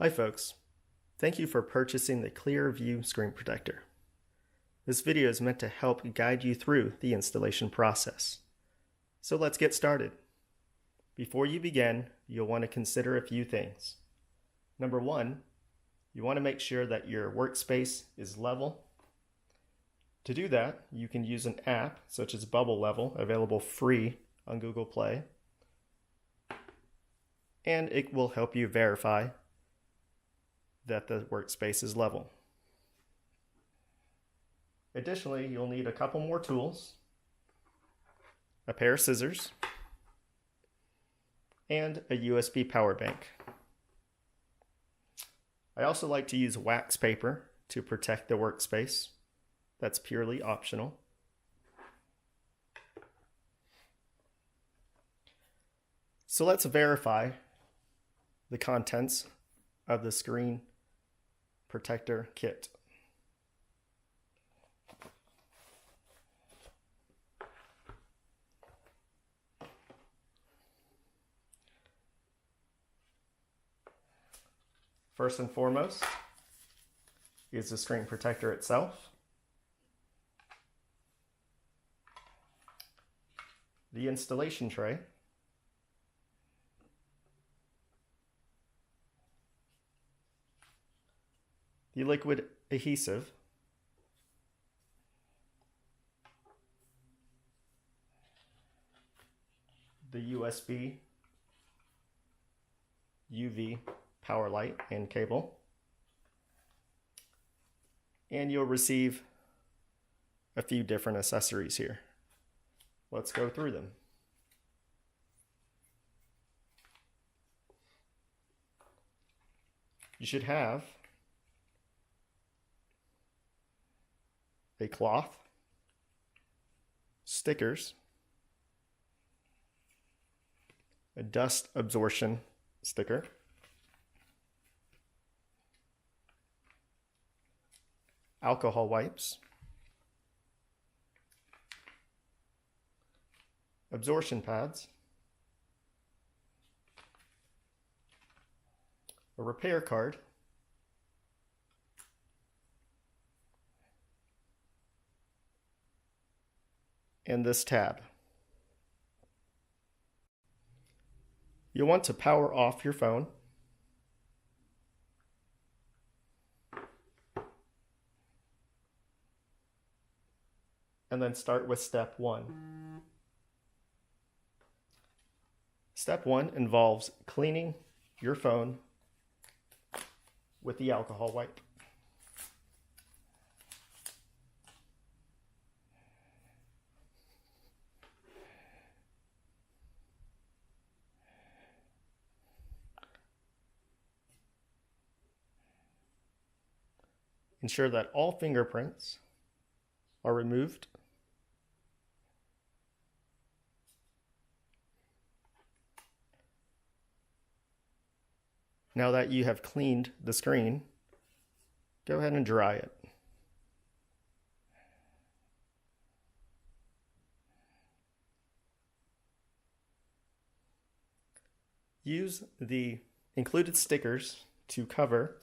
Hi folks, thank you for purchasing the Clearview screen protector. This video is meant to help guide you through the installation process. So let's get started. Before you begin, you'll want to consider a few things. Number one, you want to make sure that your workspace is level. To do that, you can use an app such as Bubble Level, available free on Google Play, and it will help you verify that the workspace is level. Additionally, you'll need a couple more tools, a pair of scissors, and a USB power bank. I also like to use wax paper to protect the workspace. That's purely optional. So let's verify the contents of the screen protector kit. First and foremost is the screen protector itself, the installation tray, the liquid adhesive, the USB UV power light and cable, and you'll receive a few different accessories here. Let's go through them. You should have a cloth, stickers, a dust absorption sticker, alcohol wipes, absorption pads, a repair card, and this tab. You'll want to power off your phone. And then start with step one. Step one involves cleaning your phone with the alcohol wipe. Ensure that all fingerprints are removed. Now that you have cleaned the screen, go ahead and dry it. Use the included stickers to cover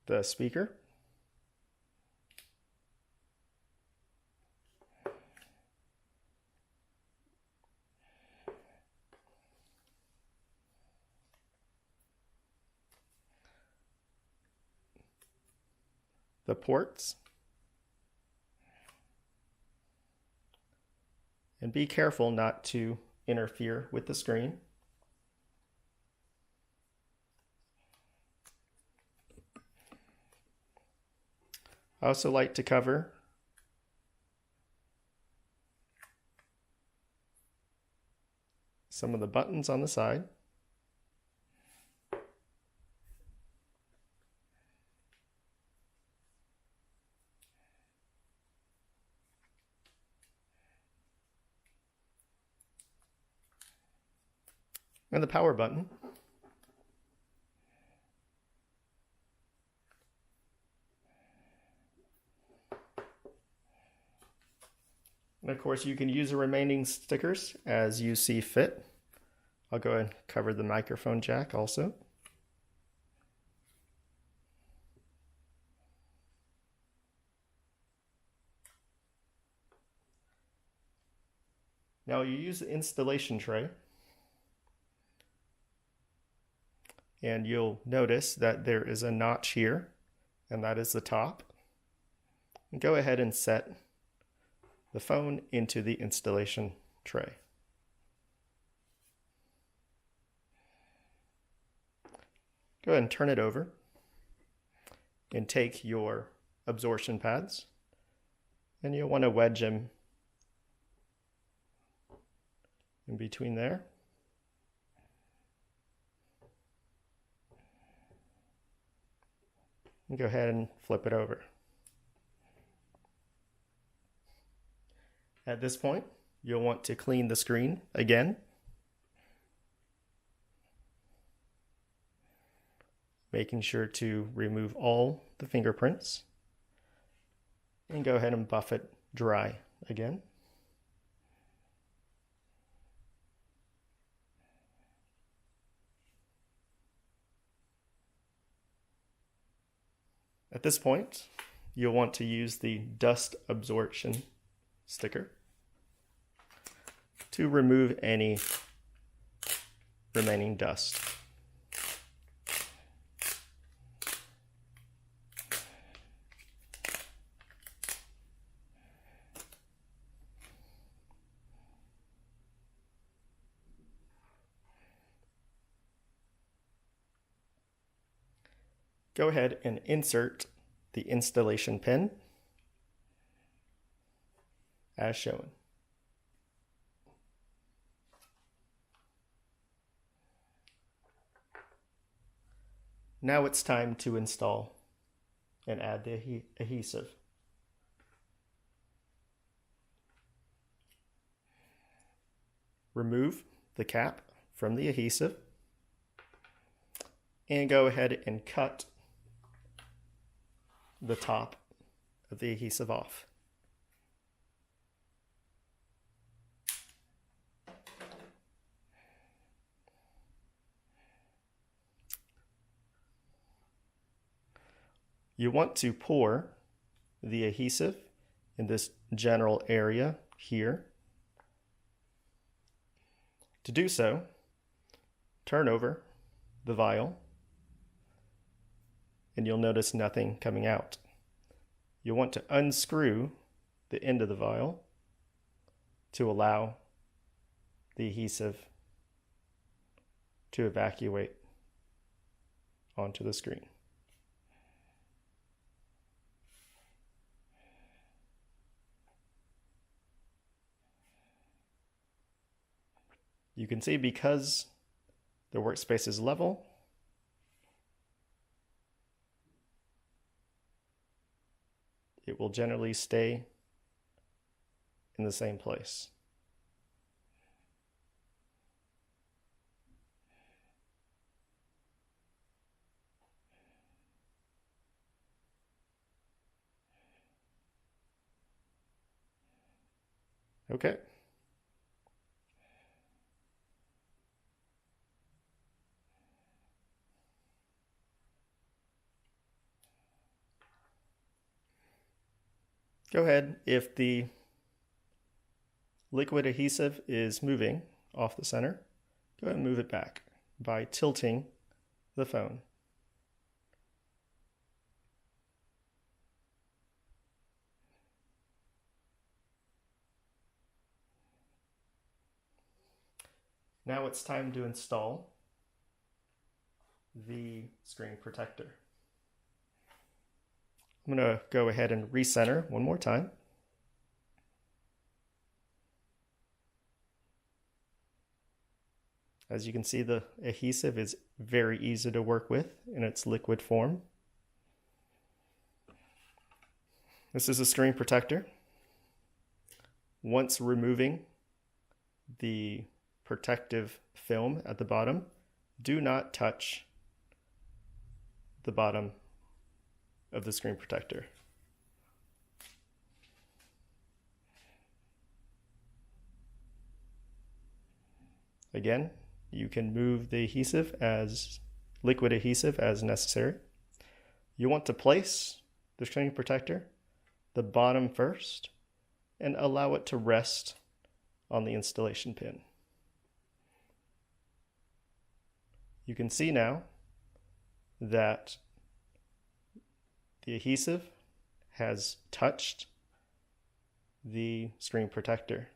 the speaker, the ports, and be careful not to interfere with the screen. I also like to cover some of the buttons on the side. And the power button. And of course, you can use the remaining stickers as you see fit. I'll go ahead and cover the microphone jack also. Now you use the installation tray, and you'll notice that there is a notch here, and that is the top. And go ahead and set the phone into the installation tray. Go ahead and turn it over and take your absorption pads, and you'll want to wedge them in between there. And go ahead and flip it over. At this point, you'll want to clean the screen again. Making sure to remove all the fingerprints. And go ahead and buff it dry again. At this point, you'll want to use the dust absorption sticker to remove any remaining dust. Go ahead and insert the installation pin as shown. Now it's time to install and add the adhesive. Remove the cap from the adhesive and go ahead and cut the top of the adhesive off. You want to pour the adhesive in this general area here. To do so, turn over the vial, and you'll notice nothing coming out. You'll want to unscrew the end of the vial to allow the adhesive to evacuate onto the screen. You can see because the workspace is level, it will generally stay in the same place. Okay. Go ahead, if the liquid adhesive is moving off the center, go ahead and move it back by tilting the phone. Now it's time to install the screen protector. I'm going to go ahead and recenter one more time. As you can see, the adhesive is very easy to work with in its liquid form. This is a screen protector. Once removing the protective film at the bottom, do not touch the bottom of the screen protector. Again, you can move the liquid adhesive as necessary. You want to place the screen protector the bottom first and allow it to rest on the installation pin. You can see now that the adhesive has touched the screen protector.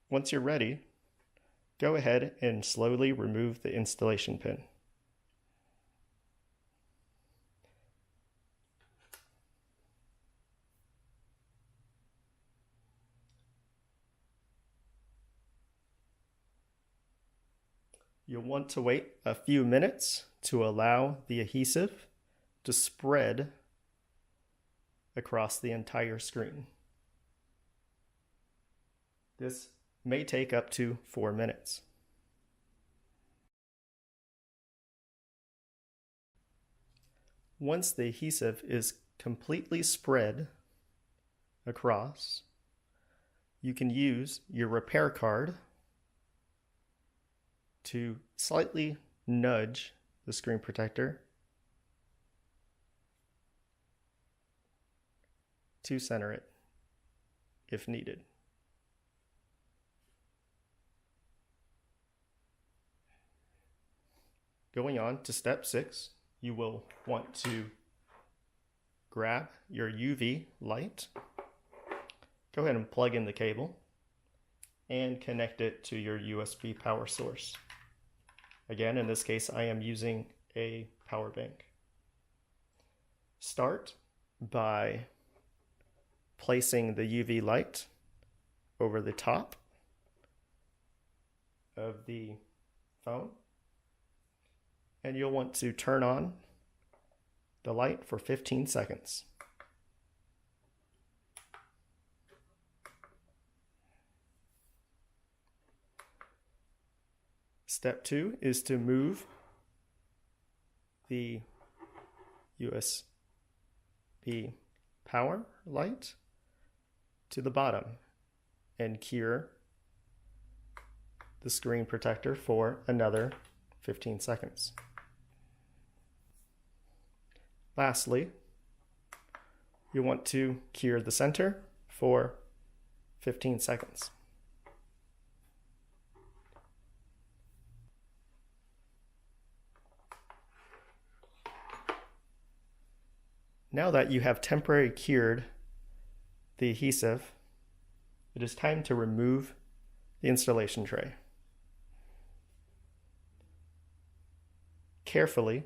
Once you're ready, go ahead and slowly remove the installation pin. You'll want to wait a few minutes to allow the adhesive to spread across the entire screen. This may take up to 4 minutes. Once the adhesive is completely spread across, you can use your repair card to slightly nudge the screen protector to center it if needed. Going on to step 6, you will want to grab your UV light, go ahead and plug in the cable, and connect it to your USB power source. Again, in this case, I am using a power bank. Start by placing the UV light over the top of the phone, and you'll want to turn on the light for 15 seconds. Step 2 is to move the USB power light to the bottom and cure the screen protector for another 15 seconds. Lastly, you want to cure the center for 15 seconds. Now that you have temporarily cured the adhesive, it is time to remove the installation tray. Carefully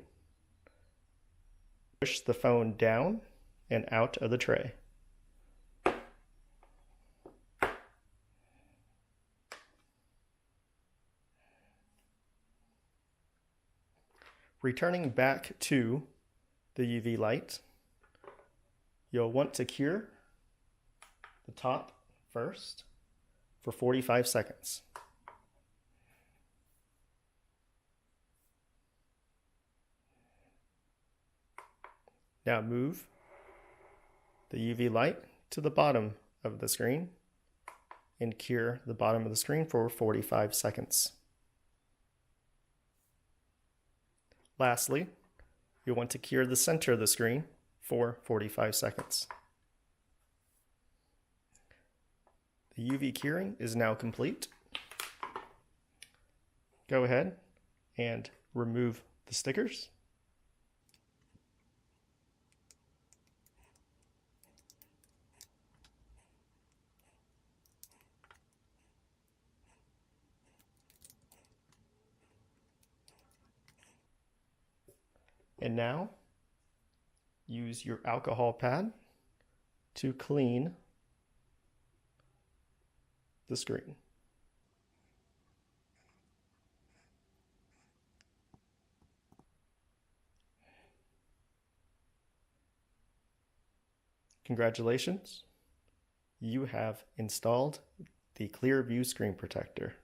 push the phone down and out of the tray. Returning back to the UV light, you'll want to cure the top first for 45 seconds. Now move the UV light to the bottom of the screen and cure the bottom of the screen for 45 seconds. Lastly, you'll want to cure the center of the screen for 45 seconds. The UV curing is now complete. Go ahead and remove the stickers. And now, use your alcohol pad to clean the screen. Congratulations, you have installed the Clearview screen protector.